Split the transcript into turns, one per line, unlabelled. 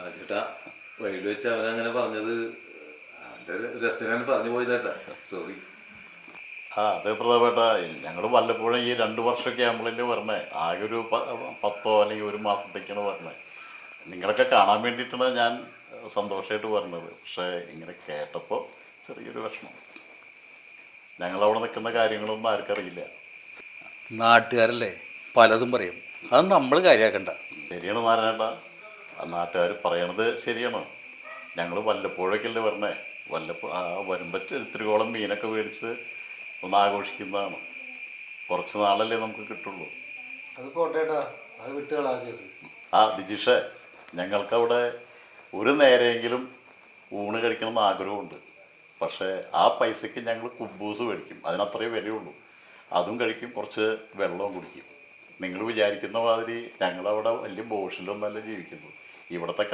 ആ ചേട്ടാ, വഴിയിൽ വെച്ച് അവനങ്ങനെ പറഞ്ഞത് അവൻ്റെ രസത്തിനാണ് പറഞ്ഞു പോയതേട്ടാ. സോറി.
അത് പ്രധാനപ്പെട്ട ഞങ്ങൾ വല്ലപ്പോഴും ഈ 2 വർഷമൊക്കെ ആകുമ്പോഴല്ലേ പറഞ്ഞേ. ആകെ ഒരു 10 അല്ലെങ്കിൽ ഒരു മാസത്തേക്കാണ് പറഞ്ഞത്. നിങ്ങളൊക്കെ കാണാൻ വേണ്ടിയിട്ടാണ് ഞാൻ സന്തോഷമായിട്ട് പറഞ്ഞത്. പക്ഷേ ഇങ്ങനെ കേട്ടപ്പോൾ ചെറിയൊരു വിഷമം. ഞങ്ങളവിടെ നിൽക്കുന്ന കാര്യങ്ങളൊന്നും ആർക്കറിയില്ല.
നാട്ടുകാരല്ലേ, പലതും പറയും. അത് നമ്മൾ കാര്യമാക്കണ്ട.
ശരിയാണ് നാരായണ, ആ നാട്ടുകാർ പറയണത് ശരിയാണ്. ഞങ്ങൾ വല്ലപ്പോഴൊക്കെയല്ലേ പറഞ്ഞേ. വരുമ്പോൾ ഇത്തിരിയോളം മീനൊക്കെ മേടിച്ച് ഒന്ന് ആഘോഷിക്കുന്നതാണ്. കുറച്ച് നാളല്ലേ നമുക്ക് കിട്ടുള്ളൂ.
അത് പോട്ടേട്ടാ, അത് വിട്ടുകളാ കേസ്.
ദിജിഷേ, ഞങ്ങൾക്കവിടെ ഒരു നേരെയെങ്കിലും ഊണ് കഴിക്കണമെന്ന് ആഗ്രഹമുണ്ട്. പക്ഷേ ആ പൈസയ്ക്ക് ഞങ്ങൾ കുബൂസ് മേടിക്കും. അതിനത്രേ വിലയുള്ളൂ. അതും കഴിക്കും, കുറച്ച് വെള്ളവും കുടിക്കും. നിങ്ങൾ വിചാരിക്കുന്ന മാതിരി ഞങ്ങളവിടെ വലിയ ബോഷിലൊന്നല്ല ജീവിക്കുന്നത്. ഇവിടുത്തെ